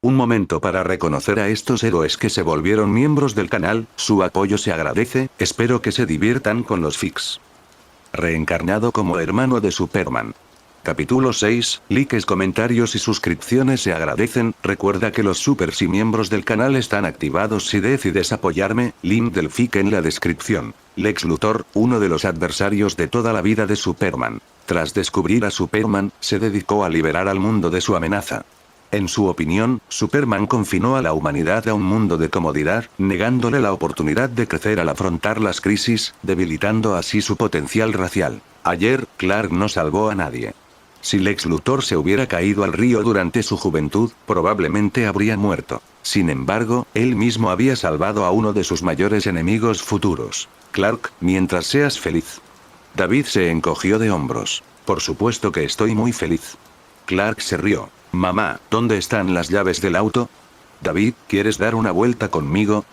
Un momento para reconocer a estos héroes que se volvieron miembros del canal, su apoyo se agradece, espero que se diviertan con los fics. Reencarnado como hermano de Superman. Capítulo 6, likes, comentarios y suscripciones se agradecen, recuerda que los supers y miembros del canal están activados si decides apoyarme, link del fic en la descripción. Lex Luthor, uno de los adversarios de toda la vida de Superman. Tras descubrir a Superman, se dedicó a liberar al mundo de su amenaza. En su opinión, Superman confinó a la humanidad a un mundo de comodidad, negándole la oportunidad de crecer al afrontar las crisis, debilitando así su potencial racial. Ayer, Clark no salvó a nadie. Si Lex Luthor se hubiera caído al río durante su juventud, probablemente habría muerto. Sin embargo, él mismo había salvado a uno de sus mayores enemigos futuros. Clark, mientras seas feliz. David se encogió de hombros. Por supuesto que estoy muy feliz. Clark se rió. Mamá, ¿dónde están las llaves del auto? David, ¿quieres dar una vuelta conmigo?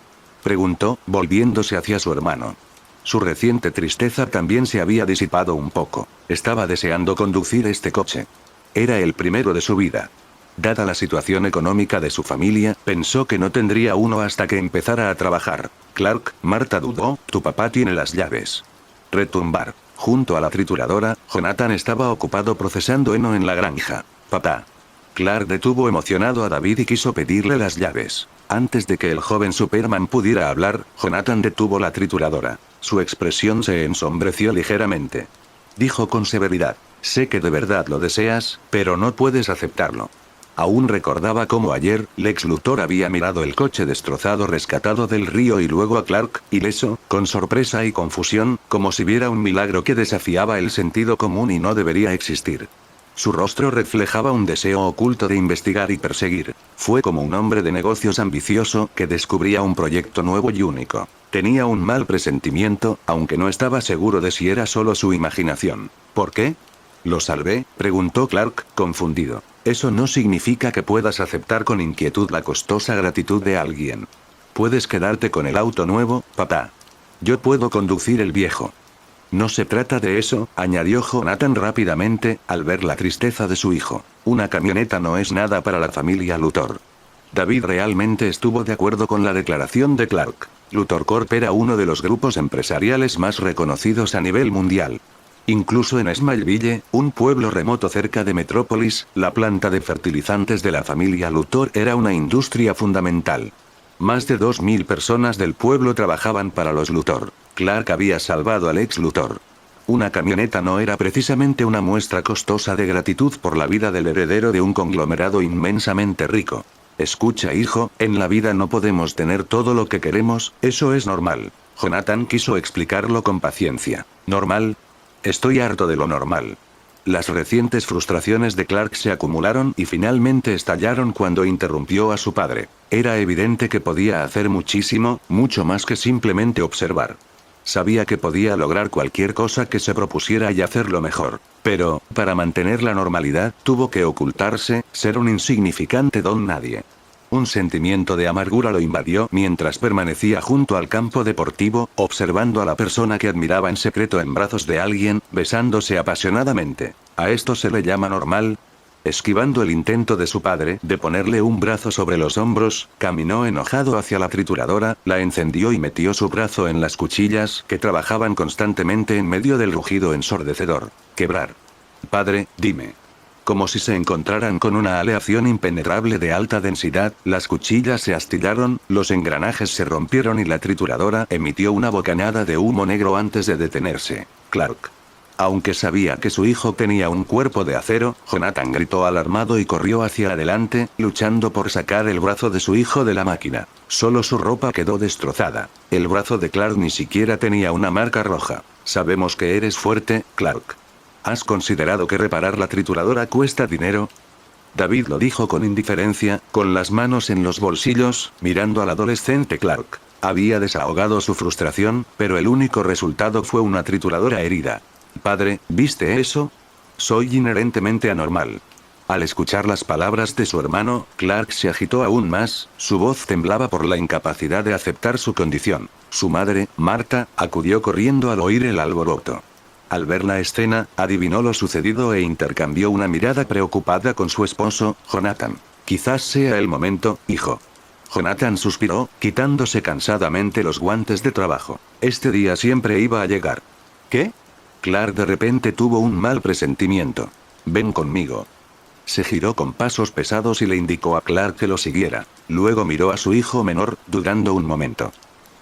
Preguntó, volviéndose hacia su hermano. Su reciente tristeza también se había disipado un poco. Estaba deseando conducir este coche. Era el primero de su vida. Dada la situación económica de su familia, pensó que no tendría uno hasta que empezara a trabajar. Clark, Marta dudó, tu papá tiene las llaves. Retumbar. Junto a la trituradora, Jonathan estaba ocupado procesando heno en la granja. Papá. Clark detuvo emocionado a David y quiso pedirle las llaves. Antes de que el joven Superman pudiera hablar, Jonathan detuvo la trituradora. Su expresión se ensombreció ligeramente. Dijo con severidad, sé que de verdad lo deseas, pero no puedes aceptarlo. Aún recordaba cómo ayer, Lex Luthor había mirado el coche destrozado rescatado del río y luego a Clark, ileso, con sorpresa y confusión, como si viera un milagro que desafiaba el sentido común y no debería existir. Su rostro reflejaba un deseo oculto de investigar y perseguir. Fue como un hombre de negocios ambicioso que descubría un proyecto nuevo y único. Tenía un mal presentimiento, aunque no estaba seguro de si era solo su imaginación. ¿Por qué? ¿Lo salvé?, preguntó Clark, confundido. Eso no significa que puedas aceptar con inquietud la costosa gratitud de alguien. Puedes quedarte con el auto nuevo, papá. Yo puedo conducir el viejo. No se trata de eso, añadió Jonathan rápidamente, al ver la tristeza de su hijo. Una camioneta no es nada para la familia Luthor. David realmente estuvo de acuerdo con la declaración de Clark. Luthor Corp era uno de los grupos empresariales más reconocidos a nivel mundial. Incluso en Smallville, un pueblo remoto cerca de Metrópolis, la planta de fertilizantes de la familia Luthor era una industria fundamental. Más de 2000 personas del pueblo trabajaban para los Luthor. Clark había salvado a Lex Luthor. Una camioneta no era precisamente una muestra costosa de gratitud por la vida del heredero de un conglomerado inmensamente rico. Escucha, hijo, en la vida no podemos tener todo lo que queremos, eso es normal. Jonathan quiso explicarlo con paciencia. ¿Normal? Estoy harto de lo normal. Las recientes frustraciones de Clark se acumularon y finalmente estallaron cuando interrumpió a su padre. Era evidente que podía hacer muchísimo, mucho más que simplemente observar. Sabía que podía lograr cualquier cosa que se propusiera y hacerlo mejor. Pero, para mantener la normalidad, tuvo que ocultarse, ser un insignificante don nadie. Un sentimiento de amargura lo invadió mientras permanecía junto al campo deportivo, observando a la persona que admiraba en secreto en brazos de alguien, besándose apasionadamente. ¿A esto se le llama normal? Esquivando el intento de su padre de ponerle un brazo sobre los hombros, caminó enojado hacia la trituradora, la encendió y metió su brazo en las cuchillas que trabajaban constantemente en medio del rugido ensordecedor. Quebrar. Padre, dime. Como si se encontraran con una aleación impenetrable de alta densidad, las cuchillas se astillaron, los engranajes se rompieron y la trituradora emitió una bocanada de humo negro antes de detenerse. Clark. Aunque sabía que su hijo tenía un cuerpo de acero, Jonathan gritó alarmado y corrió hacia adelante, luchando por sacar el brazo de su hijo de la máquina. Solo su ropa quedó destrozada. El brazo de Clark ni siquiera tenía una marca roja. Sabemos que eres fuerte, Clark. ¿Has considerado que reparar la trituradora cuesta dinero? David lo dijo con indiferencia, con las manos en los bolsillos, mirando al adolescente Clark. Había desahogado su frustración, pero el único resultado fue una trituradora herida. Padre, ¿viste eso? Soy inherentemente anormal. Al escuchar las palabras de su hermano, Clark se agitó aún más, su voz temblaba por la incapacidad de aceptar su condición. Su madre, Marta, acudió corriendo al oír el alboroto. Al ver la escena, adivinó lo sucedido e intercambió una mirada preocupada con su esposo, Jonathan. Quizás sea el momento, hijo. Jonathan suspiró, quitándose cansadamente los guantes de trabajo. Este día siempre iba a llegar. ¿Qué? Clark de repente tuvo un mal presentimiento. Ven conmigo. Se giró con pasos pesados y le indicó a Clark que lo siguiera. Luego miró a su hijo menor, dudando un momento.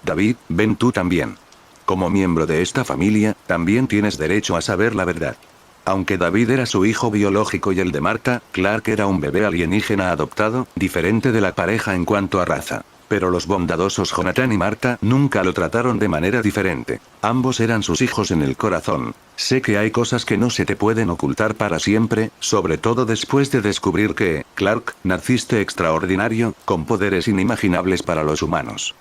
David, ven tú también. Como miembro de esta familia, también tienes derecho a saber la verdad. Aunque David era su hijo biológico y el de Marta, Clark era un bebé alienígena adoptado, diferente de la pareja en cuanto a raza. Pero los bondadosos Jonathan y Marta nunca lo trataron de manera diferente. Ambos eran sus hijos en el corazón. Sé que hay cosas que no se te pueden ocultar para siempre, sobre todo después de descubrir que, Clark, naciste extraordinario, con poderes inimaginables para los humanos.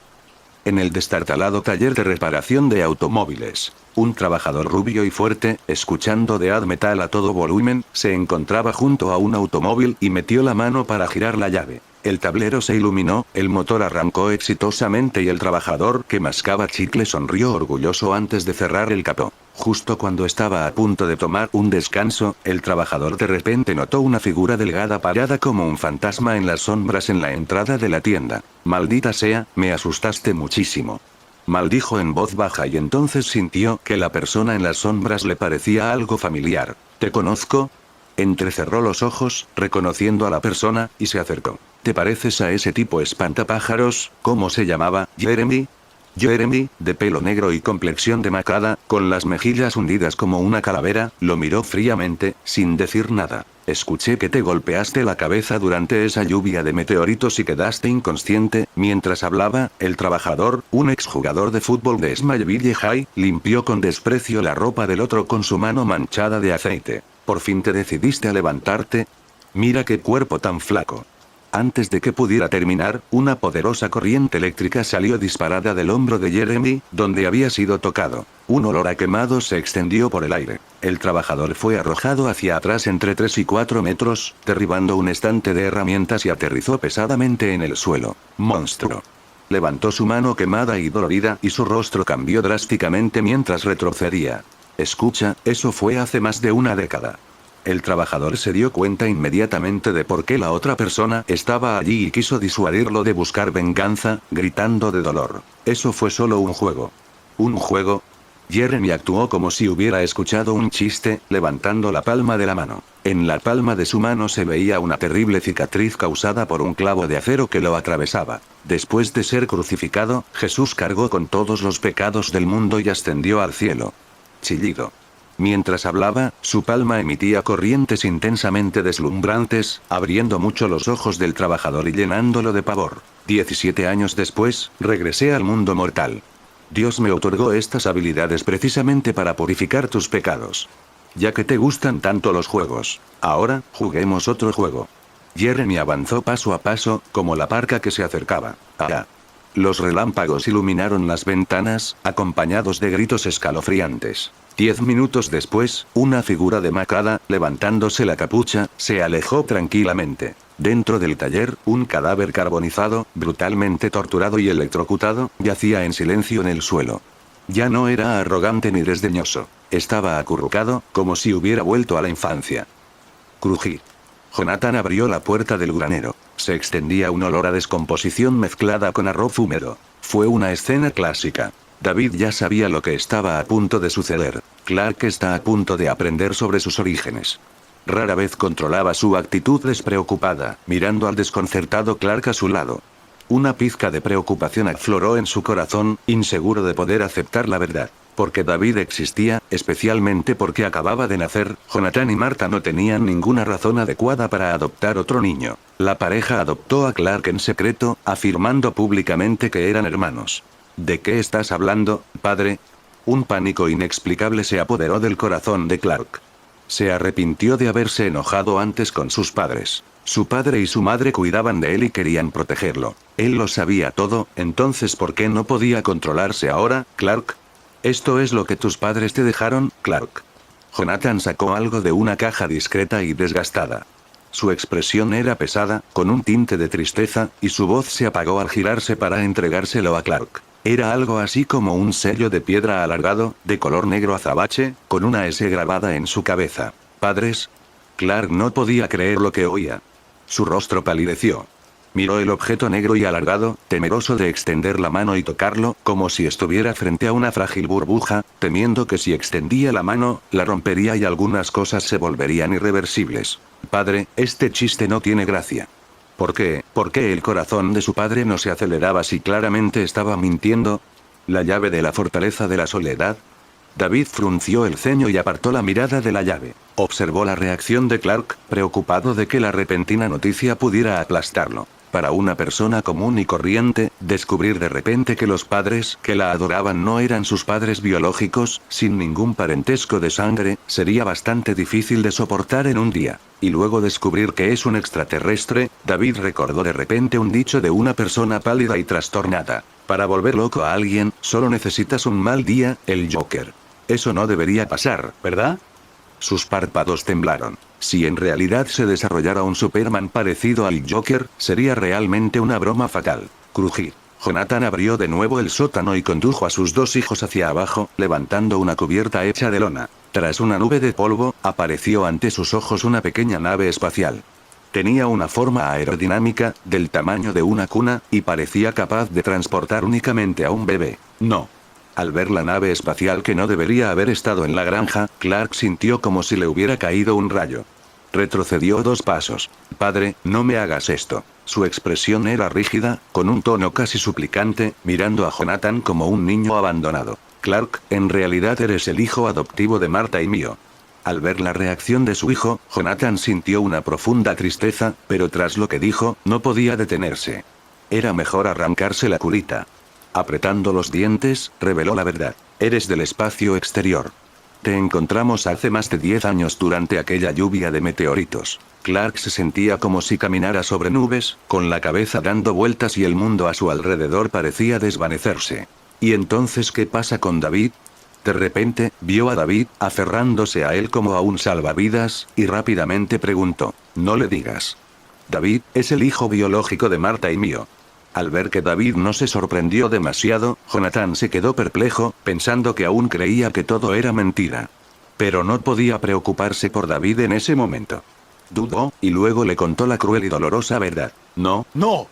En el destartalado taller de reparación de automóviles, un trabajador rubio y fuerte, escuchando death metal a todo volumen, se encontraba junto a un automóvil y metió la mano para girar la llave. El tablero se iluminó, el motor arrancó exitosamente y el trabajador que mascaba chicle sonrió orgulloso antes de cerrar el capó. Justo cuando estaba a punto de tomar un descanso, el trabajador de repente notó una figura delgada parada como un fantasma en las sombras en la entrada de la tienda. Maldita sea, me asustaste muchísimo. Maldijo en voz baja y entonces sintió que la persona en las sombras le parecía algo familiar. ¿Te conozco? Entrecerró los ojos, reconociendo a la persona, y se acercó. ¿Te pareces a ese tipo espantapájaros? ¿Cómo se llamaba? ¿Jeremy? Jeremy, de pelo negro y complexión demacrada, con las mejillas hundidas como una calavera, lo miró fríamente, sin decir nada. Escuché que te golpeaste la cabeza durante esa lluvia de meteoritos y quedaste inconsciente. Mientras hablaba, el trabajador, un exjugador de fútbol de Smallville High, limpió con desprecio la ropa del otro con su mano manchada de aceite. ¿Por fin te decidiste a levantarte? Mira qué cuerpo tan flaco. Antes de que pudiera terminar, una poderosa corriente eléctrica salió disparada del hombro de Jeremy, donde había sido tocado. Un olor a quemado se extendió por el aire. El trabajador fue arrojado hacia atrás entre 3 y 4 metros, derribando un estante de herramientas y aterrizó pesadamente en el suelo. ¡Monstruo! Levantó su mano quemada y dolorida y su rostro cambió drásticamente mientras retrocedía. Escucha, eso fue hace más de una década. El trabajador se dio cuenta inmediatamente de por qué la otra persona estaba allí y quiso disuadirlo de buscar venganza, gritando de dolor. Eso fue solo un juego. ¿Un juego? Jeremy actuó como si hubiera escuchado un chiste, levantando la palma de la mano. En la palma de su mano se veía una terrible cicatriz causada por un clavo de acero que lo atravesaba. Después de ser crucificado, Jesús cargó con todos los pecados del mundo y ascendió al cielo. Chillido. Mientras hablaba, su palma emitía corrientes intensamente deslumbrantes, abriendo mucho los ojos del trabajador y llenándolo de pavor. 17 años después, regresé al mundo mortal. Dios me otorgó estas habilidades precisamente para purificar tus pecados. Ya que te gustan tanto los juegos, ahora, juguemos otro juego. Jeremy avanzó paso a paso, como la parca que se acercaba. ¡Ah! Los relámpagos iluminaron las ventanas, acompañados de gritos escalofriantes. 10 minutos después, una figura demacrada, levantándose la capucha, se alejó tranquilamente. Dentro del taller, un cadáver carbonizado, brutalmente torturado y electrocutado, yacía en silencio en el suelo. Ya no era arrogante ni desdeñoso. Estaba acurrucado, como si hubiera vuelto a la infancia. Crují. Jonathan abrió la puerta del granero. Se extendía un olor a descomposición mezclada con arroz húmedo. Fue una escena clásica. David ya sabía lo que estaba a punto de suceder. Clark está a punto de aprender sobre sus orígenes. Rara vez controlaba su actitud despreocupada, mirando al desconcertado Clark a su lado. Una pizca de preocupación afloró en su corazón, inseguro de poder aceptar la verdad. Porque David existía, especialmente porque acababa de nacer, Jonathan y Marta no tenían ninguna razón adecuada para adoptar otro niño. La pareja adoptó a Clark en secreto, afirmando públicamente que eran hermanos. ¿De qué estás hablando, padre? Un pánico inexplicable se apoderó del corazón de Clark. Se arrepintió de haberse enojado antes con sus padres. Su padre y su madre cuidaban de él y querían protegerlo. Él lo sabía todo, entonces ¿por qué no podía controlarse ahora, Clark? ¿Esto es lo que tus padres te dejaron, Clark? Jonathan sacó algo de una caja discreta y desgastada. Su expresión era pesada, con un tinte de tristeza, y su voz se apagó al girarse para entregárselo a Clark. Era algo así como un sello de piedra alargado, de color negro azabache, con una S grabada en su cabeza. ¿Padres? Clark no podía creer lo que oía. Su rostro palideció. Miró el objeto negro y alargado, temeroso de extender la mano y tocarlo, como si estuviera frente a una frágil burbuja, temiendo que si extendía la mano, la rompería y algunas cosas se volverían irreversibles. Padre, este chiste no tiene gracia. ¿Por qué? ¿Por qué el corazón de su padre no se aceleraba si claramente estaba mintiendo? ¿La llave de la fortaleza de la soledad? David frunció el ceño y apartó la mirada de la llave. Observó la reacción de Clark, preocupado de que la repentina noticia pudiera aplastarlo. Para una persona común y corriente, descubrir de repente que los padres que la adoraban no eran sus padres biológicos, sin ningún parentesco de sangre, sería bastante difícil de soportar en un día. Y luego descubrir que es un extraterrestre, David recordó de repente un dicho de una persona pálida y trastornada. Para volver loco a alguien, solo necesitas un mal día, el Joker. Eso no debería pasar, ¿verdad? Sus párpados temblaron. Si en realidad se desarrollara un Superman parecido al Joker, sería realmente una broma fatal. Crujir. Jonathan abrió de nuevo el sótano y condujo a sus dos hijos hacia abajo, levantando una cubierta hecha de lona. Tras una nube de polvo, apareció ante sus ojos una pequeña nave espacial. Tenía una forma aerodinámica, del tamaño de una cuna, y parecía capaz de transportar únicamente a un bebé. No. Al ver la nave espacial que no debería haber estado en la granja, Clark sintió como si le hubiera caído un rayo. Retrocedió 2 pasos. Padre, no me hagas esto. Su expresión era rígida, con un tono casi suplicante, mirando a Jonathan como un niño abandonado. Clark, en realidad eres el hijo adoptivo de Marta y mío. Al ver la reacción de su hijo, Jonathan sintió una profunda tristeza, pero tras lo que dijo, no podía detenerse. Era mejor arrancarse la curita. Apretando los dientes, reveló la verdad. Eres del espacio exterior. Te encontramos hace más de 10 años durante aquella lluvia de meteoritos. Clark se sentía como si caminara sobre nubes, con la cabeza dando vueltas y el mundo a su alrededor parecía desvanecerse. ¿Y entonces qué pasa con David? De repente, vio a David, aferrándose a él como a un salvavidas, y rápidamente preguntó, «No le digas». David, es el hijo biológico de Marta y mío. Al ver que David no se sorprendió demasiado, Jonathan se quedó perplejo, pensando que aún creía que todo era mentira. Pero no podía preocuparse por David en ese momento. Dudó, y luego le contó la cruel y dolorosa verdad. «No, no.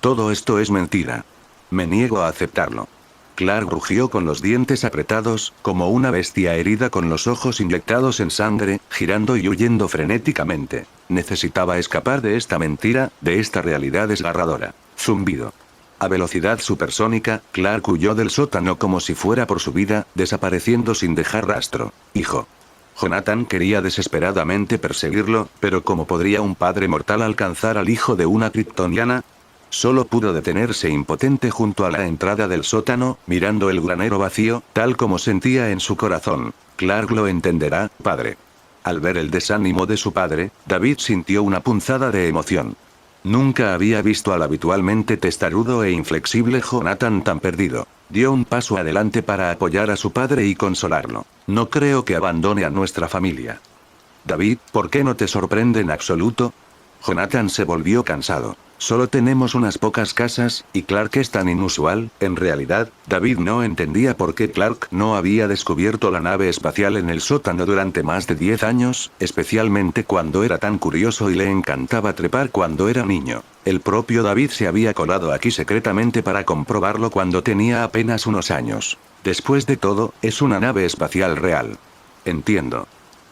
Todo esto es mentira. Me niego a aceptarlo». Clark rugió con los dientes apretados, como una bestia herida con los ojos inyectados en sangre, girando y huyendo frenéticamente. Necesitaba escapar de esta mentira, de esta realidad desgarradora. Zumbido. A velocidad supersónica, Clark huyó del sótano como si fuera por su vida, desapareciendo sin dejar rastro. Hijo. Jonathan quería desesperadamente perseguirlo, pero ¿cómo podría un padre mortal alcanzar al hijo de una kryptoniana? Solo pudo detenerse impotente junto a la entrada del sótano, mirando el granero vacío, tal como sentía en su corazón. Clark lo entenderá, padre. Al ver el desánimo de su padre, David sintió una punzada de emoción. Nunca había visto al habitualmente testarudo e inflexible Jonathan tan perdido. Dio un paso adelante para apoyar a su padre y consolarlo. No creo que abandone a nuestra familia. David, ¿por qué no te sorprende en absoluto? Jonathan se volvió cansado. Solo tenemos unas pocas casas, y Clark es tan inusual. En realidad, David no entendía por qué Clark no había descubierto la nave espacial en el sótano durante más de 10 años, especialmente cuando era tan curioso y le encantaba trepar cuando era niño. El propio David se había colado aquí secretamente para comprobarlo cuando tenía apenas unos años. Después de todo, es una nave espacial real. Entiendo.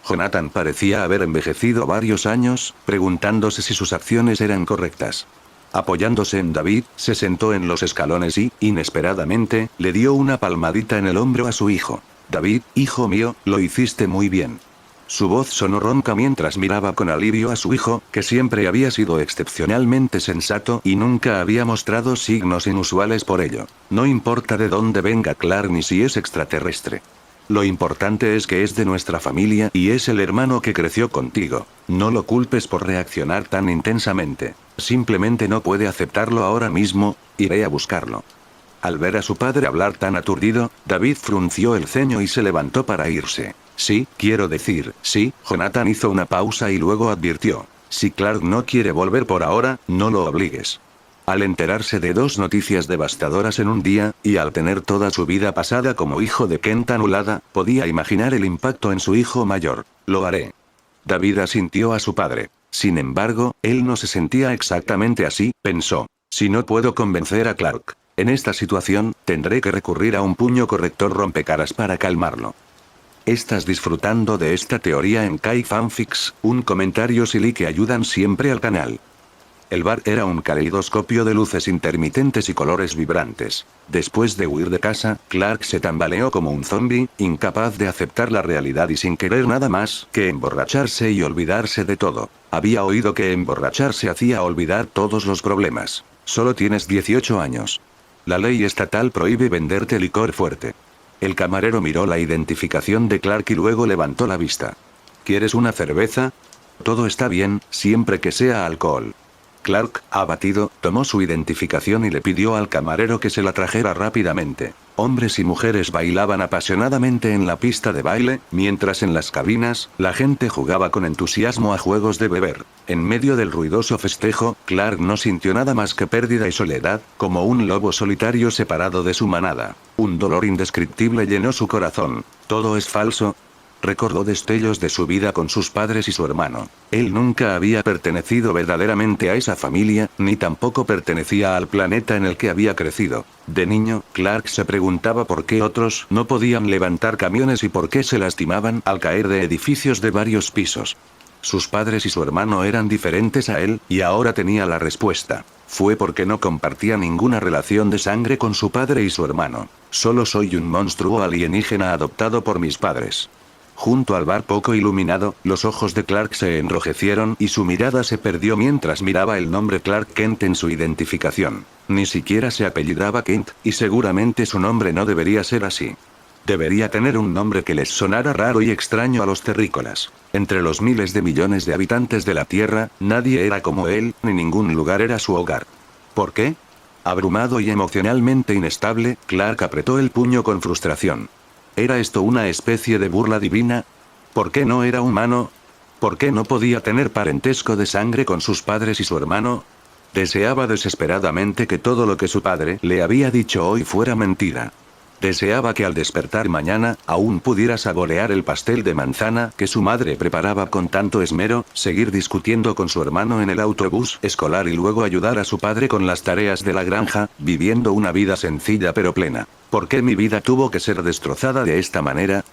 Jonathan parecía haber envejecido varios años, preguntándose si sus acciones eran correctas. Apoyándose en David, se sentó en los escalones y, inesperadamente, le dio una palmadita en el hombro a su hijo. David, hijo mío, lo hiciste muy bien. Su voz sonó ronca mientras miraba con alivio a su hijo, que siempre había sido excepcionalmente sensato y nunca había mostrado signos inusuales por ello. No importa de dónde venga Clark ni si es extraterrestre. Lo importante es que es de nuestra familia y es el hermano que creció contigo. No lo culpes por reaccionar tan intensamente. Simplemente no puede aceptarlo ahora mismo, iré a buscarlo. Al ver a su padre hablar tan aturdido, David frunció el ceño y se levantó para irse. Sí, quiero decir, sí, Jonathan hizo una pausa y luego advirtió. Si Clark no quiere volver por ahora, no lo obligues. Al enterarse de 2 noticias devastadoras en un día, y al tener toda su vida pasada como hijo de Kent anulada, podía imaginar el impacto en su hijo mayor. Lo haré. David asintió a su padre. Sin embargo, él no se sentía exactamente así, pensó. Si no puedo convencer a Clark en esta situación, tendré que recurrir a un puño corrector rompecaras para calmarlo. ¿Estás disfrutando de esta teoría en Kai Fanfics? Un comentario silly que ayudan siempre al canal. El bar era un caleidoscopio de luces intermitentes y colores vibrantes. Después de huir de casa, Clark se tambaleó como un zombi, incapaz de aceptar la realidad y sin querer nada más que emborracharse y olvidarse de todo. Había oído que emborracharse hacía olvidar todos los problemas. Solo tienes 18 años. La ley estatal prohíbe venderte licor fuerte. El camarero miró la identificación de Clark y luego levantó la vista. ¿Quieres una cerveza? Todo está bien, siempre que sea alcohol. Clark, abatido, tomó su identificación y le pidió al camarero que se la trajera rápidamente. Hombres y mujeres bailaban apasionadamente en la pista de baile, mientras en las cabinas, la gente jugaba con entusiasmo a juegos de beber. En medio del ruidoso festejo, Clark no sintió nada más que pérdida y soledad, como un lobo solitario separado de su manada. Un dolor indescriptible llenó su corazón. ¿Todo es falso? Recordó destellos de su vida con sus padres y su hermano. Él nunca había pertenecido verdaderamente a esa familia, ni tampoco pertenecía al planeta en el que había crecido. De niño, Clark se preguntaba por qué otros no podían levantar camiones y por qué se lastimaban al caer de edificios de varios pisos. Sus padres y su hermano eran diferentes a él, y ahora tenía la respuesta. Fue porque no compartía ninguna relación de sangre con su padre y su hermano. Solo soy un monstruo alienígena adoptado por mis padres. Junto al bar poco iluminado, los ojos de Clark se enrojecieron y su mirada se perdió mientras miraba el nombre Clark Kent en su identificación. Ni siquiera se apellidaba Kent, y seguramente su nombre no debería ser así. Debería tener un nombre que les sonara raro y extraño a los terrícolas. Entre los miles de millones de habitantes de la Tierra, nadie era como él, ni ningún lugar era su hogar. ¿Por qué? Abrumado y emocionalmente inestable, Clark apretó el puño con frustración. ¿Era esto una especie de burla divina? ¿Por qué no era humano? ¿Por qué no podía tener parentesco de sangre con sus padres y su hermano? Deseaba desesperadamente que todo lo que su padre le había dicho hoy fuera mentira. Deseaba que al despertar mañana, aún pudiera saborear el pastel de manzana que su madre preparaba con tanto esmero, seguir discutiendo con su hermano en el autobús escolar y luego ayudar a su padre con las tareas de la granja, viviendo una vida sencilla pero plena. ¿Por qué mi vida tuvo que ser destrozada de esta manera?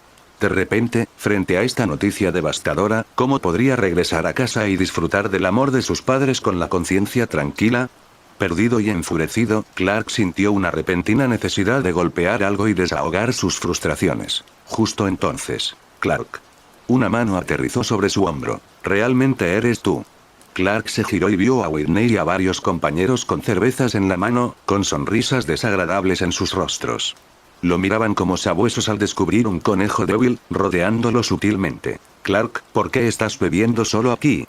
De repente, frente a esta noticia devastadora, ¿cómo podría regresar a casa y disfrutar del amor de sus padres con la conciencia tranquila? Perdido y enfurecido, Clark sintió una repentina necesidad de golpear algo y desahogar sus frustraciones. Justo entonces, Clark. Una mano aterrizó sobre su hombro. ¿Realmente eres tú? Clark se giró y vio a Whitney y a varios compañeros con cervezas en la mano, con sonrisas desagradables en sus rostros. Lo miraban como sabuesos al descubrir un conejo débil, rodeándolo sutilmente. Clark, ¿por qué estás bebiendo solo aquí?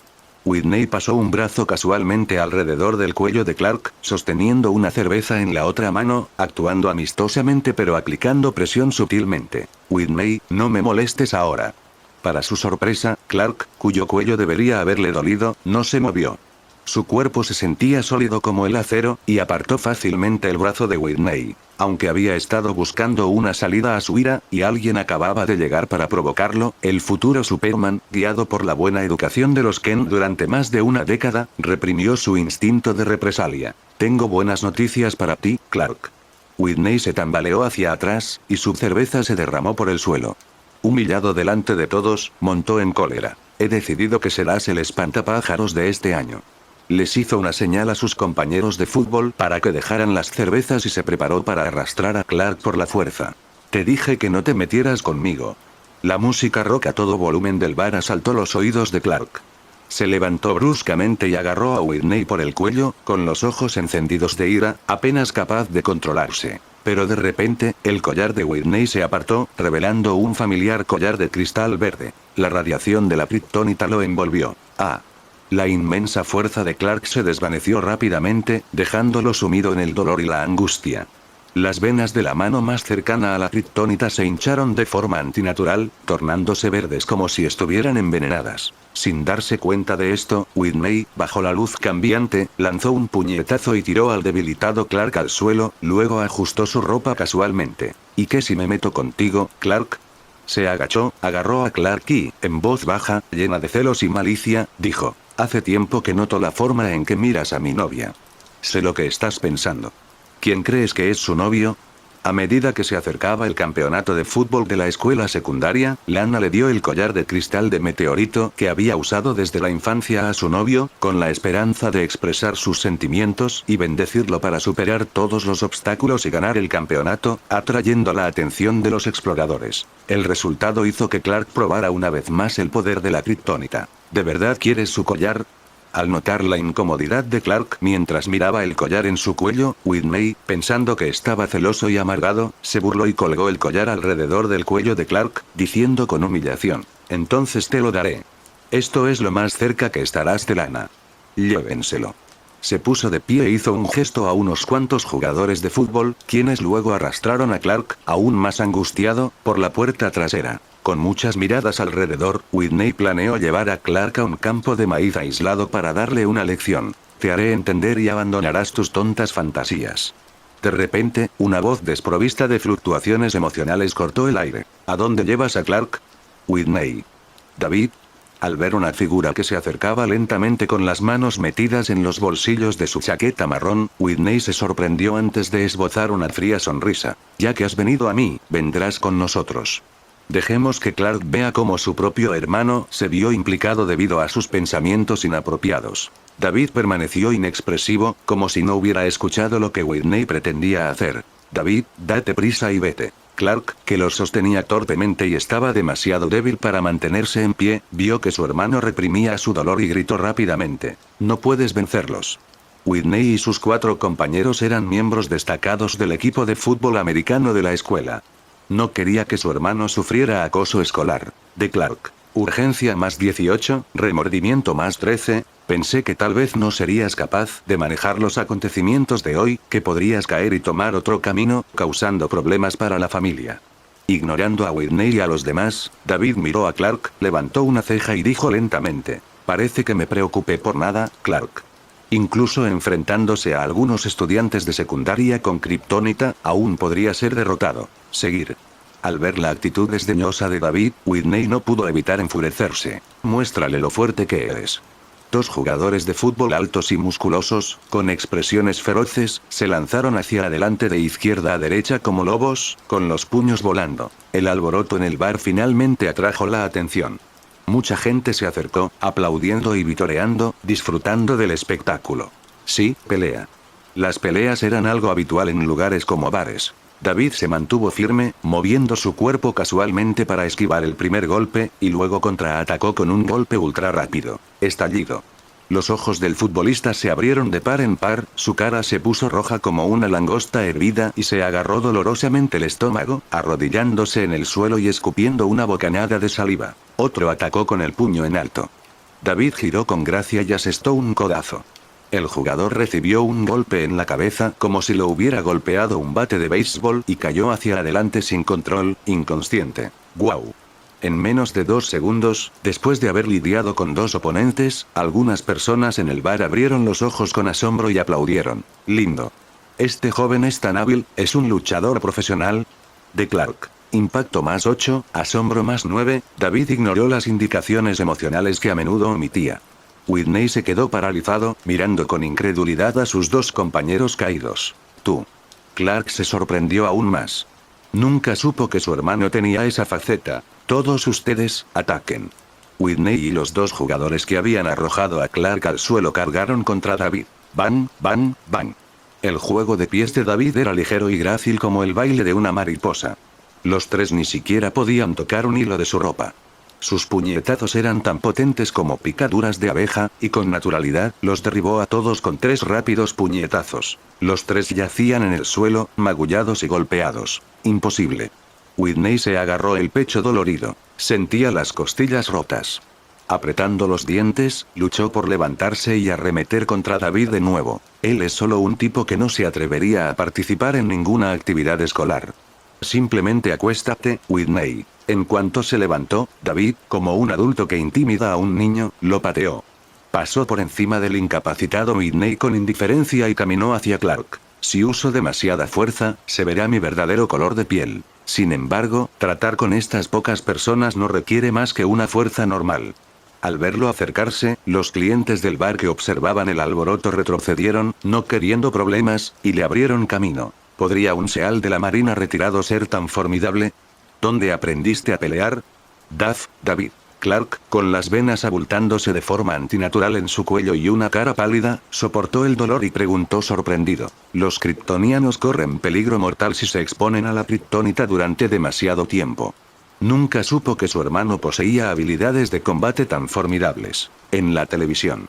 Whitney pasó un brazo casualmente alrededor del cuello de Clark, sosteniendo una cerveza en la otra mano, actuando amistosamente pero aplicando presión sutilmente. Whitney, no me molestes ahora. Para su sorpresa, Clark, cuyo cuello debería haberle dolido, no se movió. Su cuerpo se sentía sólido como el acero, y apartó fácilmente el brazo de Whitney. Aunque había estado buscando una salida a su ira, y alguien acababa de llegar para provocarlo, el futuro Superman, guiado por la buena educación de los Kent durante más de una década, reprimió su instinto de represalia. Tengo buenas noticias para ti, Clark. Whitney se tambaleó hacia atrás, y su cerveza se derramó por el suelo. Humillado delante de todos, montó en cólera. He decidido que serás el espantapájaros de este año. Les hizo una señal a sus compañeros de fútbol para que dejaran las cervezas y se preparó para arrastrar a Clark por la fuerza. Te dije que no te metieras conmigo. La música rock a todo volumen del bar asaltó los oídos de Clark. Se levantó bruscamente y agarró a Whitney por el cuello, con los ojos encendidos de ira, apenas capaz de controlarse. Pero de repente, el collar de Whitney se apartó, revelando un familiar collar de cristal verde. La radiación de la kriptonita lo envolvió. ¡Ah! La inmensa fuerza de Clark se desvaneció rápidamente, dejándolo sumido en el dolor y la angustia. Las venas de la mano más cercana a la kriptonita se hincharon de forma antinatural, tornándose verdes como si estuvieran envenenadas. Sin darse cuenta de esto, Whitney, bajo la luz cambiante, lanzó un puñetazo y tiró al debilitado Clark al suelo, luego ajustó su ropa casualmente. ¿Y qué si me meto contigo, Clark? Se agachó, agarró a Clark y, en voz baja, llena de celos y malicia, dijo. Hace tiempo que noto la forma en que miras a mi novia. Sé lo que estás pensando. ¿Quién crees que es su novio? A medida que se acercaba el campeonato de fútbol de la escuela secundaria, Lana le dio el collar de cristal de meteorito que había usado desde la infancia a su novio, con la esperanza de expresar sus sentimientos y bendecirlo para superar todos los obstáculos y ganar el campeonato, atrayendo la atención de los exploradores. El resultado hizo que Clark probara una vez más el poder de la kriptonita. ¿De verdad quieres su collar? Al notar la incomodidad de Clark mientras miraba el collar en su cuello, Whitney, pensando que estaba celoso y amargado, se burló y colgó el collar alrededor del cuello de Clark, diciendo con humillación: «Entonces te lo daré. Esto es lo más cerca que estarás de Lana. Llévenselo». Se puso de pie e hizo un gesto a unos cuantos jugadores de fútbol, quienes luego arrastraron a Clark, aún más angustiado, por la puerta trasera. Con muchas miradas alrededor, Whitney planeó llevar a Clark a un campo de maíz aislado para darle una lección. «Te haré entender y abandonarás tus tontas fantasías». De repente, una voz desprovista de fluctuaciones emocionales cortó el aire. «¿A dónde llevas a Clark?» «Whitney». «David». Al ver una figura que se acercaba lentamente con las manos metidas en los bolsillos de su chaqueta marrón, Whitney se sorprendió antes de esbozar una fría sonrisa. «Ya que has venido a mí, vendrás con nosotros». Dejemos que Clark vea cómo su propio hermano se vio implicado debido a sus pensamientos inapropiados. David permaneció inexpresivo, como si no hubiera escuchado lo que Whitney pretendía hacer. «David, date prisa y vete». Clark, que lo sostenía torpemente y estaba demasiado débil para mantenerse en pie, vio que su hermano reprimía su dolor y gritó rápidamente: «No puedes vencerlos». Whitney y sus 4 compañeros eran miembros destacados del equipo de fútbol americano de la escuela. No quería que su hermano sufriera acoso escolar. De Clark. Urgencia más 18, remordimiento más 13, pensé que tal vez no serías capaz de manejar los acontecimientos de hoy, que podrías caer y tomar otro camino, causando problemas para la familia. Ignorando a Whitney y a los demás, David miró a Clark, levantó una ceja y dijo lentamente: «Parece que me preocupé por nada, Clark». Incluso enfrentándose a algunos estudiantes de secundaria con kriptonita, aún podría ser derrotado. Seguir. Al ver la actitud desdeñosa de David, Whitney no pudo evitar enfurecerse. «Muéstrale lo fuerte que eres». 2 jugadores de fútbol altos y musculosos, con expresiones feroces, se lanzaron hacia adelante de izquierda a derecha como lobos, con los puños volando. El alboroto en el bar finalmente atrajo la atención. Mucha gente se acercó, aplaudiendo y vitoreando, disfrutando del espectáculo. Sí, pelea. Las peleas eran algo habitual en lugares como bares. David se mantuvo firme, moviendo su cuerpo casualmente para esquivar el primer golpe, y luego contraatacó con un golpe ultra rápido. Estallido. Los ojos del futbolista se abrieron de par en par, su cara se puso roja como una langosta hervida y se agarró dolorosamente el estómago, arrodillándose en el suelo y escupiendo una bocanada de saliva. Otro atacó con el puño en alto. David giró con gracia y asestó un codazo. El jugador recibió un golpe en la cabeza como si lo hubiera golpeado un bate de béisbol y cayó hacia adelante sin control, inconsciente. ¡Guau! En menos de 2 segundos, después de haber lidiado con 2 oponentes, algunas personas en el bar abrieron los ojos con asombro y aplaudieron. «Lindo. Este joven es tan hábil, ¿es un luchador profesional?». De Clark. Impacto más 8, asombro más 9, David ignoró las indicaciones emocionales que a menudo omitía. Whitney se quedó paralizado, mirando con incredulidad a sus 2 compañeros caídos. «Tú». Clark se sorprendió aún más. Nunca supo que su hermano tenía esa faceta. «Todos ustedes, ataquen». Whitney y los 2 jugadores que habían arrojado a Clark al suelo cargaron contra David. Bang, bang, bang. El juego de pies de David era ligero y grácil como el baile de una mariposa. Los 3 ni siquiera podían tocar un hilo de su ropa. Sus puñetazos eran tan potentes como picaduras de abeja, y con naturalidad, los derribó a todos con 3 rápidos puñetazos. Los 3 yacían en el suelo, magullados y golpeados. Imposible. Whitney se agarró el pecho dolorido. Sentía las costillas rotas. Apretando los dientes, luchó por levantarse y arremeter contra David de nuevo. Él es solo un tipo que no se atrevería a participar en ninguna actividad escolar. «Simplemente acuéstate, Whitney». En cuanto se levantó, David, como un adulto que intimida a un niño, lo pateó. Pasó por encima del incapacitado Whitney con indiferencia y caminó hacia Clark. «Si uso demasiada fuerza, se verá mi verdadero color de piel. Sin embargo, tratar con estas pocas personas no requiere más que una fuerza normal». Al verlo acercarse, los clientes del bar que observaban el alboroto retrocedieron, no queriendo problemas, y le abrieron camino. ¿Podría un seal de la Marina retirado ser tan formidable? ¿Dónde aprendiste a pelear? David. Clark, con las venas abultándose de forma antinatural en su cuello y una cara pálida, soportó el dolor y preguntó sorprendido. Los kryptonianos corren peligro mortal si se exponen a la kriptonita durante demasiado tiempo. Nunca supo que su hermano poseía habilidades de combate tan formidables. En la televisión.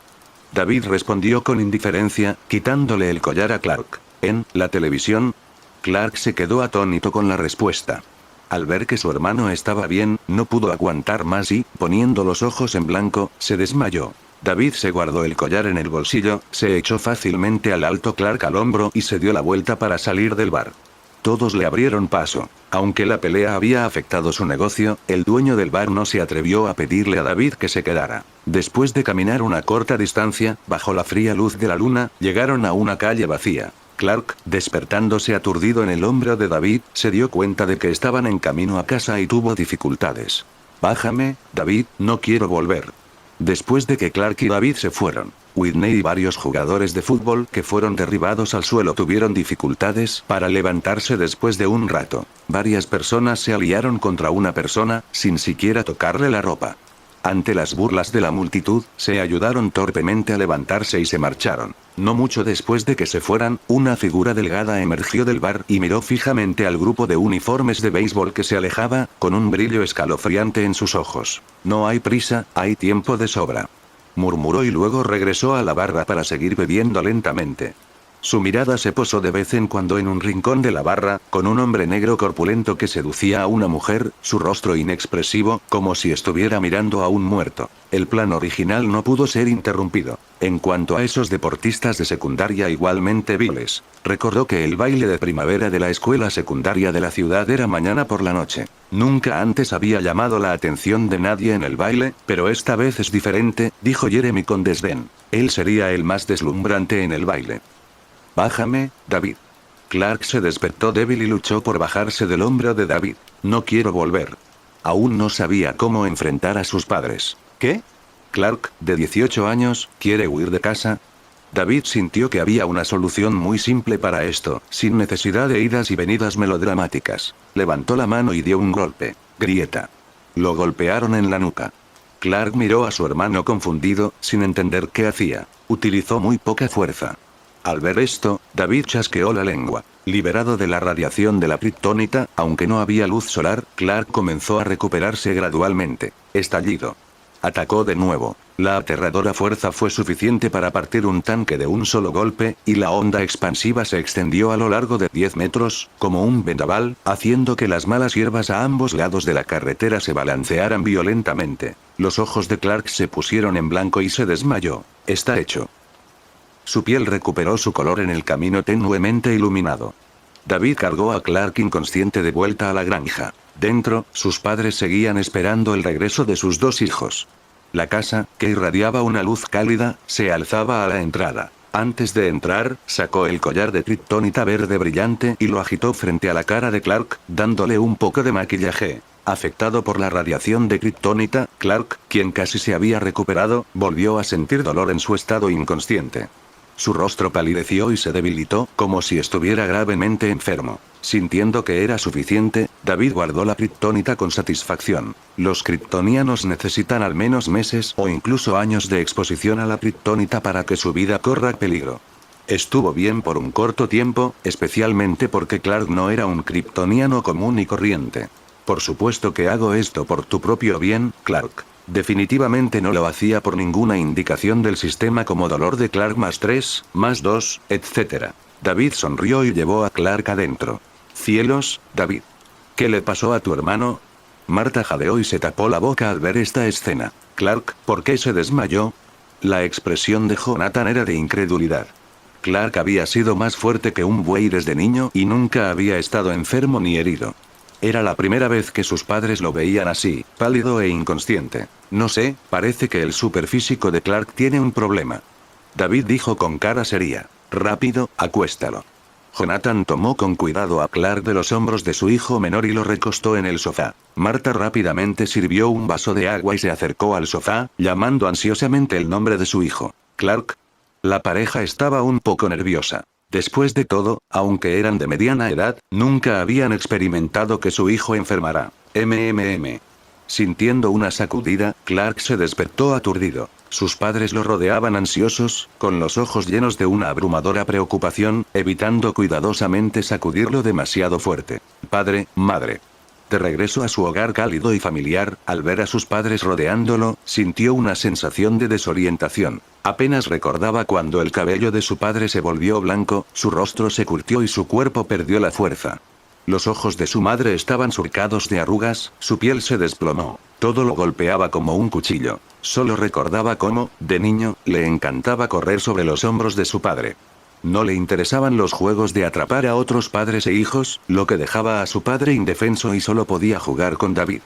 David respondió con indiferencia, quitándole el collar a Clark. ¿En la televisión? Clark se quedó atónito con la respuesta. Al ver que su hermano estaba bien, no pudo aguantar más y, poniendo los ojos en blanco, se desmayó. David se guardó el collar en el bolsillo, se echó fácilmente al alto Clark al hombro y se dio la vuelta para salir del bar. Todos le abrieron paso. Aunque la pelea había afectado su negocio, el dueño del bar no se atrevió a pedirle a David que se quedara. Después de caminar una corta distancia, bajo la fría luz de la luna, llegaron a una calle vacía. Clark, despertándose aturdido en el hombro de David, se dio cuenta de que estaban en camino a casa y tuvo dificultades. Bájame, David, no quiero volver. Después de que Clark y David se fueron, Whitney y varios jugadores de fútbol que fueron derribados al suelo tuvieron dificultades para levantarse después de un rato. Varias personas se aliaron contra una persona, sin siquiera tocarle la ropa. Ante las burlas de la multitud, se ayudaron torpemente a levantarse y se marcharon. No mucho después de que se fueran, una figura delgada emergió del bar y miró fijamente al grupo de uniformes de béisbol que se alejaba, con un brillo escalofriante en sus ojos. No hay prisa, hay tiempo de sobra. Murmuró y luego regresó a la barra para seguir bebiendo lentamente. Su mirada se posó de vez en cuando en un rincón de la barra, con un hombre negro corpulento que seducía a una mujer, su rostro inexpresivo, como si estuviera mirando a un muerto. El plan original no pudo ser interrumpido. En cuanto a esos deportistas de secundaria igualmente viles, recordó que el baile de primavera de la escuela secundaria de la ciudad era mañana por la noche. Nunca antes había llamado la atención de nadie en el baile, pero esta vez es diferente, dijo Jeremy con desdén. Él sería el más deslumbrante en el baile. Bájame, David. Clark se despertó débil y luchó por bajarse del hombro de David. No quiero volver. Aún no sabía cómo enfrentar a sus padres. ¿Qué? Clark, de 18 años, quiere huir de casa. David sintió que había una solución muy simple para esto, sin necesidad de idas y venidas melodramáticas. Levantó la mano y dio un golpe. Grieta. Lo golpearon en la nuca. Clark miró a su hermano confundido, sin entender qué hacía. Utilizó muy poca fuerza. Al ver esto, David chasqueó la lengua. Liberado de la radiación de la kriptonita, aunque no había luz solar, Clark comenzó a recuperarse gradualmente. Estallido. Atacó de nuevo. La aterradora fuerza fue suficiente para partir un tanque de un solo golpe, y la onda expansiva se extendió a lo largo de 10 metros, como un vendaval, haciendo que las malas hierbas a ambos lados de la carretera se balancearan violentamente. Los ojos de Clark se pusieron en blanco y se desmayó. Está hecho. Su piel recuperó su color en el camino tenuemente iluminado. David cargó a Clark inconsciente de vuelta a la granja. Dentro, sus padres seguían esperando el regreso de sus dos hijos. La casa, que irradiaba una luz cálida, se alzaba a la entrada. Antes de entrar, sacó el collar de kriptonita verde brillante y lo agitó frente a la cara de Clark, dándole un poco de maquillaje. Afectado por la radiación de kriptonita, Clark, quien casi se había recuperado, volvió a sentir dolor en su estado inconsciente. Su rostro palideció y se debilitó, como si estuviera gravemente enfermo. Sintiendo que era suficiente, David guardó la kriptonita con satisfacción. Los kryptonianos necesitan al menos meses o incluso años de exposición a la kriptonita para que su vida corra peligro. Estuvo bien por un corto tiempo, especialmente porque Clark no era un kryptoniano común y corriente. Por supuesto que hago esto por tu propio bien, Clark. Definitivamente no lo hacía por ninguna indicación del sistema como dolor de Clark +3, +2, etc. David sonrió y llevó a Clark adentro. Cielos, David. ¿Qué le pasó a tu hermano? Marta jadeó y se tapó la boca al ver esta escena. Clark, ¿por qué se desmayó? La expresión de Jonathan era de incredulidad. Clark había sido más fuerte que un buey desde niño y nunca había estado enfermo ni herido. Era la primera vez que sus padres lo veían así, pálido e inconsciente. No sé, parece que el superfísico de Clark tiene un problema. David dijo con cara seria. Rápido, acuéstalo. Jonathan tomó con cuidado a Clark de los hombros de su hijo menor y lo recostó en el sofá. Marta rápidamente sirvió un vaso de agua y se acercó al sofá, llamando ansiosamente el nombre de su hijo. Clark. La pareja estaba un poco nerviosa. Después de todo, aunque eran de mediana edad, nunca habían experimentado que su hijo enfermara. Sintiendo una sacudida, Clark se despertó aturdido. Sus padres lo rodeaban ansiosos, con los ojos llenos de una abrumadora preocupación, evitando cuidadosamente sacudirlo demasiado fuerte. Padre, madre. De regreso a su hogar cálido y familiar, al ver a sus padres rodeándolo, sintió una sensación de desorientación. Apenas recordaba cuando el cabello de su padre se volvió blanco, su rostro se curtió y su cuerpo perdió la fuerza. Los ojos de su madre estaban surcados de arrugas, su piel se desplomó. Todo lo golpeaba como un cuchillo. Solo recordaba cómo, de niño, le encantaba correr sobre los hombros de su padre. No le interesaban los juegos de atrapar a otros padres e hijos, lo que dejaba a su padre indefenso y solo podía jugar con David.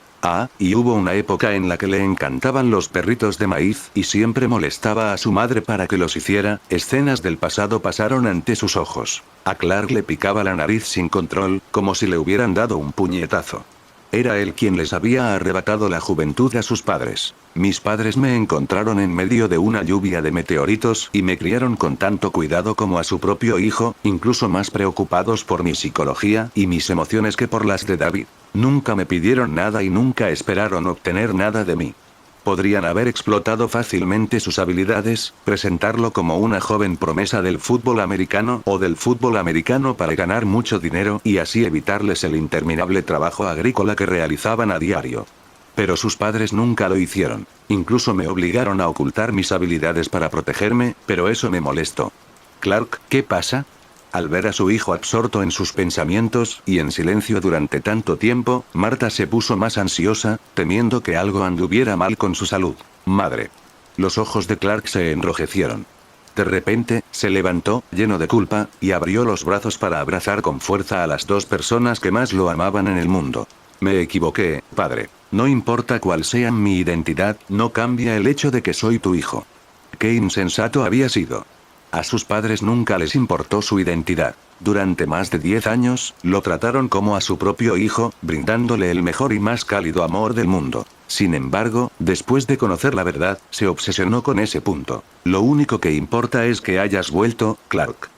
Y hubo una época en la que le encantaban los perritos de maíz y siempre molestaba a su madre para que los hiciera. Escenas del pasado pasaron ante sus ojos. A Clark le picaba la nariz sin control, como si le hubieran dado un puñetazo. Era él quien les había arrebatado la juventud a sus padres. Mis padres me encontraron en medio de una lluvia de meteoritos y me criaron con tanto cuidado como a su propio hijo, incluso más preocupados por mi psicología y mis emociones que por las de David. Nunca me pidieron nada y nunca esperaron obtener nada de mí. Podrían haber explotado fácilmente sus habilidades, presentarlo como una joven promesa del fútbol americano o del fútbol americano para ganar mucho dinero y así evitarles el interminable trabajo agrícola que realizaban a diario. Pero sus padres nunca lo hicieron. Incluso me obligaron a ocultar mis habilidades para protegerme, pero eso me molestó. Clark, ¿qué pasa? Al ver a su hijo absorto en sus pensamientos y en silencio durante tanto tiempo, Marta se puso más ansiosa, temiendo que algo anduviera mal con su salud. Madre. Los ojos de Clark se enrojecieron. De repente, se levantó, lleno de culpa, y abrió los brazos para abrazar con fuerza a las dos personas que más lo amaban en el mundo. Me equivoqué, padre. No importa cuál sea mi identidad, no cambia el hecho de que soy tu hijo. Qué insensato había sido. A sus padres nunca les importó su identidad. Durante más de 10 años, lo trataron como a su propio hijo, brindándole el mejor y más cálido amor del mundo. Sin embargo, después de conocer la verdad, se obsesionó con ese punto. Lo único que importa es que hayas vuelto, Clark.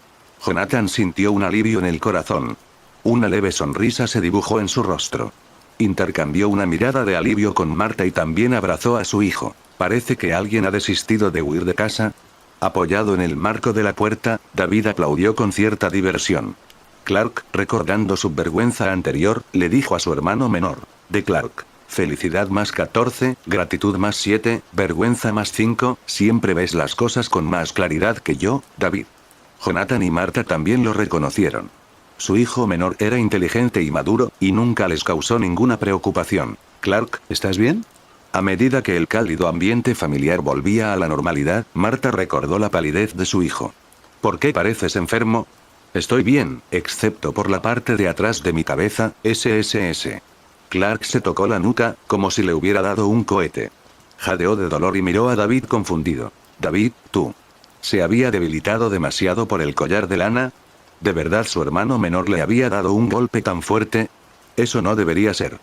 Jonathan sintió un alivio en el corazón. Una leve sonrisa se dibujó en su rostro. Intercambió una mirada de alivio con Marta y también abrazó a su hijo. Parece que alguien ha desistido de huir de casa. Apoyado en el marco de la puerta, David aplaudió con cierta diversión. Clark, recordando su vergüenza anterior, le dijo a su hermano menor. De Clark. Felicidad más 14, gratitud más 7, vergüenza más 5, siempre ves las cosas con más claridad que yo, David. Jonathan y Marta también lo reconocieron. Su hijo menor era inteligente y maduro, y nunca les causó ninguna preocupación. Clark, ¿estás bien? A medida que el cálido ambiente familiar volvía a la normalidad, Marta recordó la palidez de su hijo. ¿Por qué pareces enfermo? Estoy bien, excepto por la parte de atrás de mi cabeza, SSS. Clark se tocó la nuca, como si le hubiera dado un cohete. Jadeó de dolor y miró a David confundido. David, tú. ¿Se había debilitado demasiado por el collar de lana? ¿De verdad su hermano menor le había dado un golpe tan fuerte? Eso no debería ser.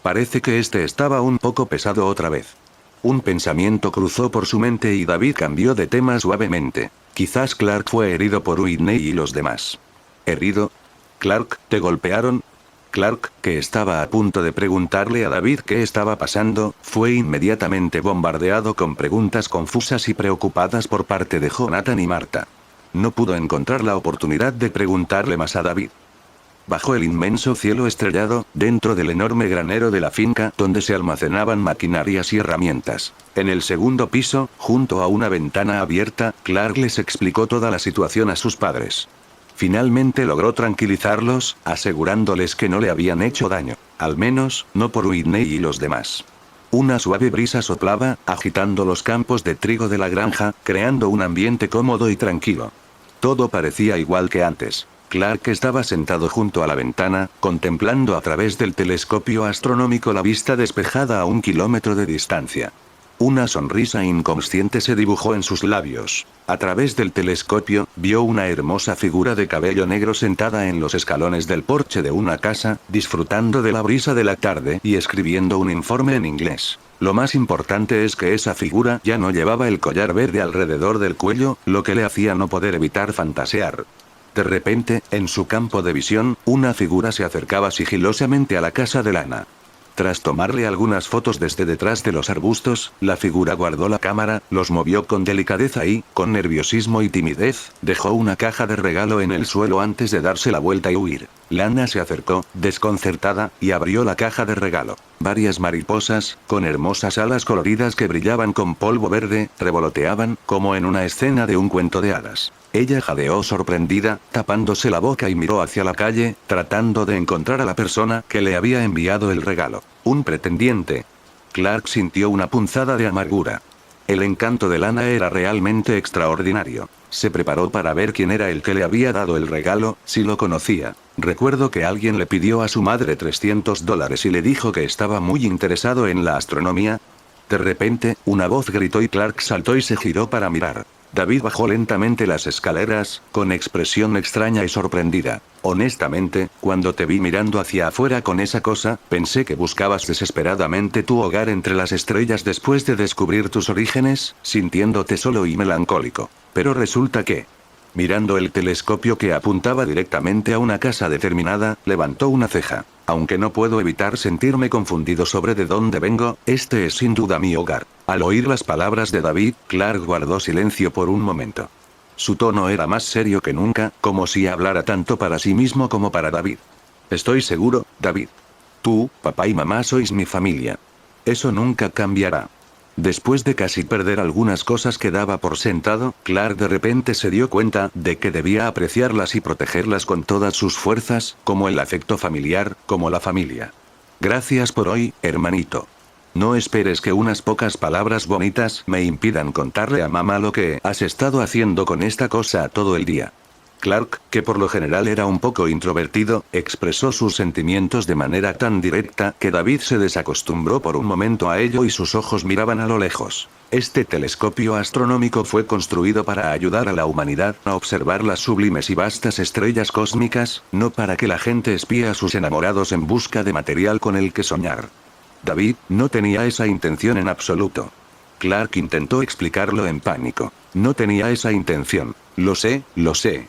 Parece que este estaba un poco pesado otra vez. Un pensamiento cruzó por su mente y David cambió de tema suavemente. Quizás Clark fue herido por Whitney y los demás. ¿Herido? Clark, ¿te golpearon? Clark, que estaba a punto de preguntarle a David qué estaba pasando, fue inmediatamente bombardeado con preguntas confusas y preocupadas por parte de Jonathan y Marta. No pudo encontrar la oportunidad de preguntarle más a David. Bajo el inmenso cielo estrellado, dentro del enorme granero de la finca donde se almacenaban maquinarias y herramientas. En el segundo piso, junto a una ventana abierta, Clark les explicó toda la situación a sus padres. Finalmente logró tranquilizarlos, asegurándoles que no le habían hecho daño. Al menos, no por Whitney y los demás. Una suave brisa soplaba, agitando los campos de trigo de la granja, creando un ambiente cómodo y tranquilo. Todo parecía igual que antes. Clark estaba sentado junto a la ventana, contemplando a través del telescopio astronómico la vista despejada a 1 kilómetro de distancia. Una sonrisa inconsciente se dibujó en sus labios. A través del telescopio, vio una hermosa figura de cabello negro sentada en los escalones del porche de una casa, disfrutando de la brisa de la tarde y escribiendo un informe en inglés. Lo más importante es que esa figura ya no llevaba el collar verde alrededor del cuello, lo que le hacía no poder evitar fantasear. De repente, en su campo de visión, una figura se acercaba sigilosamente a la casa de Lana. Tras tomarle algunas fotos desde detrás de los arbustos, la figura guardó la cámara, los movió con delicadeza y, con nerviosismo y timidez, dejó una caja de regalo en el suelo antes de darse la vuelta y huir. Lana se acercó, desconcertada, y abrió la caja de regalo. Varias mariposas, con hermosas alas coloridas que brillaban con polvo verde, revoloteaban, como en una escena de un cuento de hadas. Ella jadeó sorprendida, tapándose la boca y miró hacia la calle, tratando de encontrar a la persona que le había enviado el regalo. Un pretendiente. Clark sintió una punzada de amargura. El encanto de Lana era realmente extraordinario. Se preparó para ver quién era el que le había dado el regalo, si lo conocía. Recuerdo que alguien le pidió a su madre $300 y le dijo que estaba muy interesado en la astronomía. De repente, una voz gritó y Clark saltó y se giró para mirar. David bajó lentamente las escaleras, con expresión extraña y sorprendida. Honestamente, cuando te vi mirando hacia afuera con esa cosa, pensé que buscabas desesperadamente tu hogar entre las estrellas después de descubrir tus orígenes, sintiéndote solo y melancólico. Pero resulta que... Mirando el telescopio que apuntaba directamente a una casa determinada, levantó una ceja. Aunque no puedo evitar sentirme confundido sobre de dónde vengo, este es sin duda mi hogar. Al oír las palabras de David, Clark guardó silencio por un momento. Su tono era más serio que nunca, como si hablara tanto para sí mismo como para David. Estoy seguro, David. Tú, papá y mamá sois mi familia. Eso nunca cambiará. Después de casi perder algunas cosas que daba por sentado, Clark de repente se dio cuenta de que debía apreciarlas y protegerlas con todas sus fuerzas, como el afecto familiar, como la familia. Gracias por hoy, hermanito. No esperes que unas pocas palabras bonitas me impidan contarle a mamá lo que has estado haciendo con esta cosa todo el día. Clark, que por lo general era un poco introvertido, expresó sus sentimientos de manera tan directa que David se desacostumbró por un momento a ello y sus ojos miraban a lo lejos. Este telescopio astronómico fue construido para ayudar a la humanidad a observar las sublimes y vastas estrellas cósmicas, no para que la gente espíe a sus enamorados en busca de material con el que soñar. David no tenía esa intención en absoluto. Clark intentó explicarlo en pánico. No tenía esa intención. Lo sé, lo sé.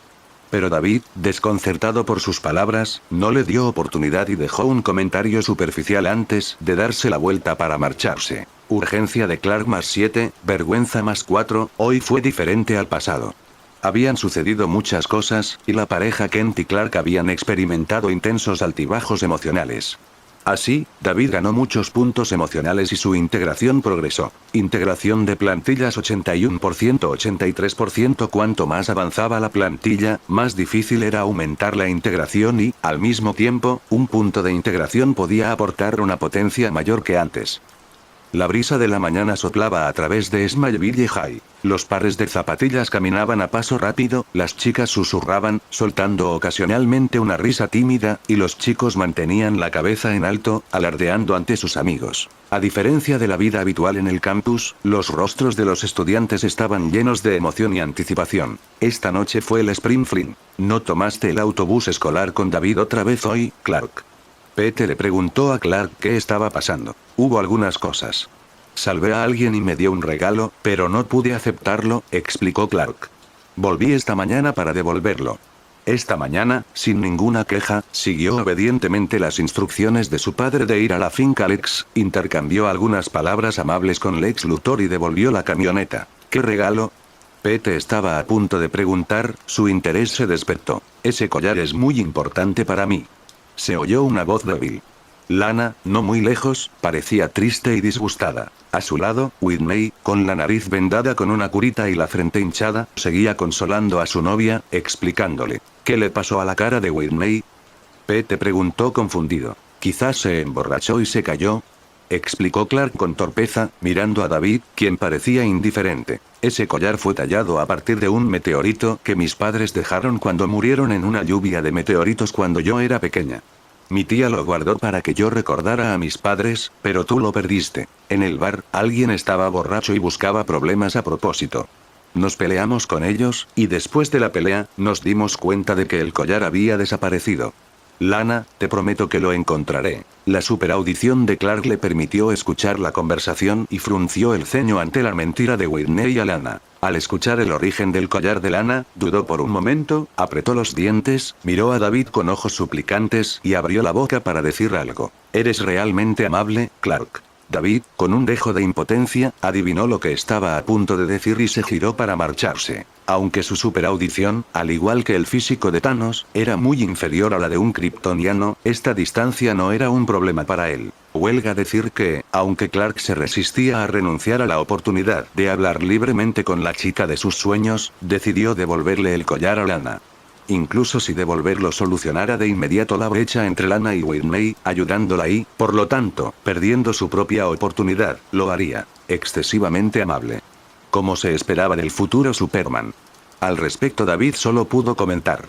Pero David, desconcertado por sus palabras, no le dio oportunidad y dejó un comentario superficial antes de darse la vuelta para marcharse. Urgencia de Clark +7, vergüenza +4, hoy fue diferente al pasado. Habían sucedido muchas cosas, y la pareja Kent y Clark habían experimentado intensos altibajos emocionales. Así, David ganó muchos puntos emocionales y su integración progresó. Integración de plantillas 81%, 83%. Cuanto más avanzaba la plantilla, más difícil era aumentar la integración y, al mismo tiempo, un punto de integración podía aportar una potencia mayor que antes. La brisa de la mañana soplaba a través de Smileville High. Los pares de zapatillas caminaban a paso rápido, las chicas susurraban, soltando ocasionalmente una risa tímida, y los chicos mantenían la cabeza en alto, alardeando ante sus amigos. A diferencia de la vida habitual en el campus, los rostros de los estudiantes estaban llenos de emoción y anticipación. Esta noche fue el Spring Fling. ¿No tomaste el autobús escolar con David otra vez hoy, Clark? Pete le preguntó a Clark qué estaba pasando. Hubo algunas cosas. Salvé a alguien y me dio un regalo, pero no pude aceptarlo, explicó Clark. Volví esta mañana para devolverlo. Esta mañana, sin ninguna queja, siguió obedientemente las instrucciones de su padre de ir a la finca Lex, intercambió algunas palabras amables con Lex Luthor y devolvió la camioneta. ¿Qué regalo? Pete estaba a punto de preguntar, su interés se despertó. Ese collar es muy importante para mí. Se oyó una voz débil. Lana, no muy lejos, parecía triste y disgustada. A su lado, Whitney, con la nariz vendada con una curita y la frente hinchada, seguía consolando a su novia, explicándole. ¿Qué le pasó a la cara de Whitney? Pete preguntó confundido. Quizás se emborrachó y se cayó, explicó Clark con torpeza, mirando a David, quien parecía indiferente. Ese collar fue tallado a partir de un meteorito que mis padres dejaron cuando murieron en una lluvia de meteoritos cuando yo era pequeña. Mi tía lo guardó para que yo recordara a mis padres, pero tú lo perdiste. En el bar, alguien estaba borracho y buscaba problemas a propósito. Nos peleamos con ellos, y después de la pelea, nos dimos cuenta de que el collar había desaparecido. Lana, te prometo que lo encontraré. La superaudición de Clark le permitió escuchar la conversación y frunció el ceño ante la mentira de Whitney a Lana. Al escuchar el origen del collar de Lana, dudó por un momento, apretó los dientes, miró a David con ojos suplicantes y abrió la boca para decir algo. Eres realmente amable, Clark. David, con un dejo de impotencia, adivinó lo que estaba a punto de decir y se giró para marcharse. Aunque su superaudición, al igual que el físico de Thanos, era muy inferior a la de un kryptoniano, esta distancia no era un problema para él. Huelga decir que, aunque Clark se resistía a renunciar a la oportunidad de hablar libremente con la chica de sus sueños, decidió devolverle el collar a Lana. Incluso si devolverlo solucionara de inmediato la brecha entre Lana y Whitney, ayudándola y, por lo tanto, perdiendo su propia oportunidad, lo haría. Excesivamente amable. Como se esperaba del futuro Superman. Al respecto David solo pudo comentar.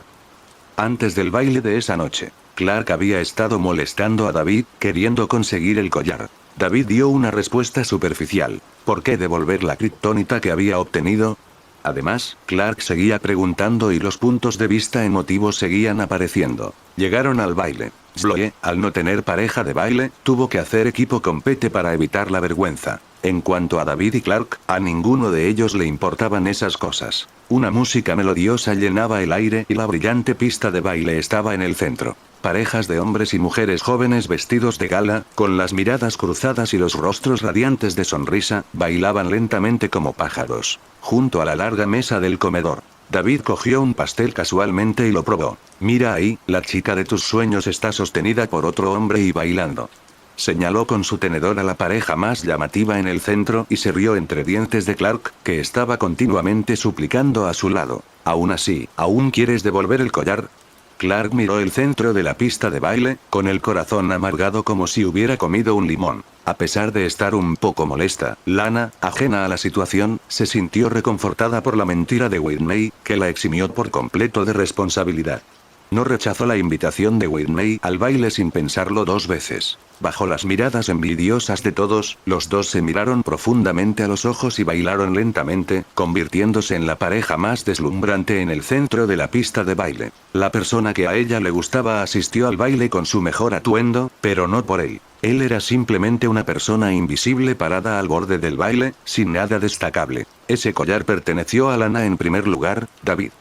Antes del baile de esa noche, Clark había estado molestando a David, queriendo conseguir el collar. David dio una respuesta superficial. ¿Por qué devolver la kriptonita que había obtenido? Además, Clark seguía preguntando y los puntos de vista emotivos seguían apareciendo. Llegaron al baile. Zoe, al no tener pareja de baile, tuvo que hacer equipo con Pete para evitar la vergüenza. En cuanto a David y Clark, a ninguno de ellos le importaban esas cosas. Una música melodiosa llenaba el aire y la brillante pista de baile estaba en el centro. Parejas de hombres y mujeres jóvenes vestidos de gala, con las miradas cruzadas y los rostros radiantes de sonrisa, bailaban lentamente como pájaros. Junto a la larga mesa del comedor. David cogió un pastel casualmente y lo probó. Mira ahí, la chica de tus sueños está sostenida por otro hombre y bailando. Señaló con su tenedor a la pareja más llamativa en el centro y se rió entre dientes de Clark, que estaba continuamente suplicando a su lado. Aún así, ¿aún quieres devolver el collar? Clark miró el centro de la pista de baile, con el corazón amargado como si hubiera comido un limón. A pesar de estar un poco molesta, Lana, ajena a la situación, se sintió reconfortada por la mentira de Whitney, que la eximió por completo de responsabilidad. No rechazó la invitación de Whitney al baile sin pensarlo dos veces. Bajo las miradas envidiosas de todos, los dos se miraron profundamente a los ojos y bailaron lentamente, convirtiéndose en la pareja más deslumbrante en el centro de la pista de baile. La persona que a ella le gustaba asistió al baile con su mejor atuendo, pero no por él. Él era simplemente una persona invisible parada al borde del baile, sin nada destacable. Ese collar perteneció a Lana en primer lugar, David.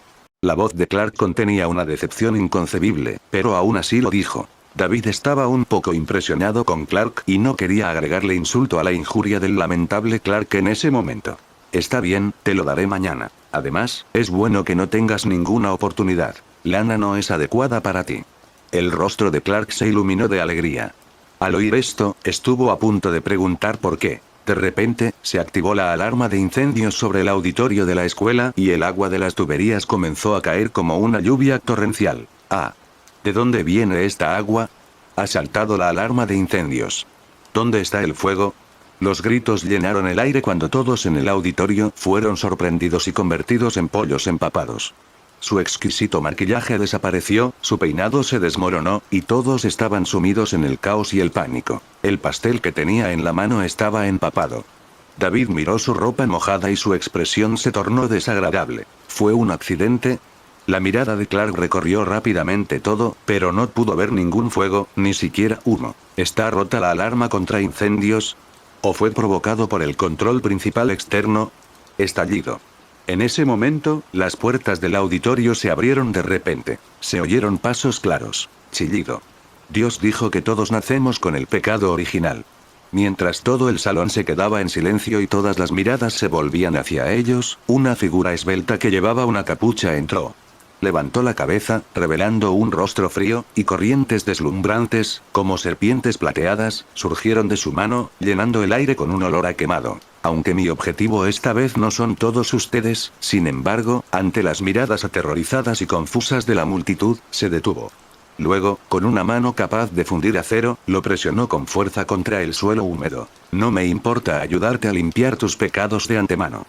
La voz de Clark contenía una decepción inconcebible, pero aún así lo dijo. David estaba un poco impresionado con Clark y no quería agregarle insulto a la injuria del lamentable Clark en ese momento. Está bien, te lo daré mañana. Además, es bueno que no tengas ninguna oportunidad. Lana no es adecuada para ti. El rostro de Clark se iluminó de alegría. Al oír esto, estuvo a punto de preguntar por qué. De repente, se activó la alarma de incendios sobre el auditorio de la escuela y el agua de las tuberías comenzó a caer como una lluvia torrencial. Ah. ¿De dónde viene esta agua? Ha saltado la alarma de incendios. ¿Dónde está el fuego? Los gritos llenaron el aire cuando todos en el auditorio fueron sorprendidos y convertidos en pollos empapados. Su exquisito maquillaje desapareció, su peinado se desmoronó, y todos estaban sumidos en el caos y el pánico. El pastel que tenía en la mano estaba empapado. David miró su ropa mojada y su expresión se tornó desagradable. ¿Fue un accidente? La mirada de Clark recorrió rápidamente todo, pero no pudo ver ningún fuego, ni siquiera humo. ¿Está rota la alarma contra incendios? ¿O fue provocado por el control principal externo? Estallido. En ese momento, las puertas del auditorio se abrieron de repente. Se oyeron pasos claros. Chillido. Dios dijo que todos nacemos con el pecado original. Mientras todo el salón se quedaba en silencio y todas las miradas se volvían hacia ellos, una figura esbelta que llevaba una capucha entró. Levantó la cabeza, revelando un rostro frío, y corrientes deslumbrantes, como serpientes plateadas, surgieron de su mano, llenando el aire con un olor a quemado. Aunque mi objetivo esta vez no son todos ustedes, sin embargo, ante las miradas aterrorizadas y confusas de la multitud, se detuvo. Luego, con una mano capaz de fundir acero, lo presionó con fuerza contra el suelo húmedo. No me importa ayudarte a limpiar tus pecados de antemano.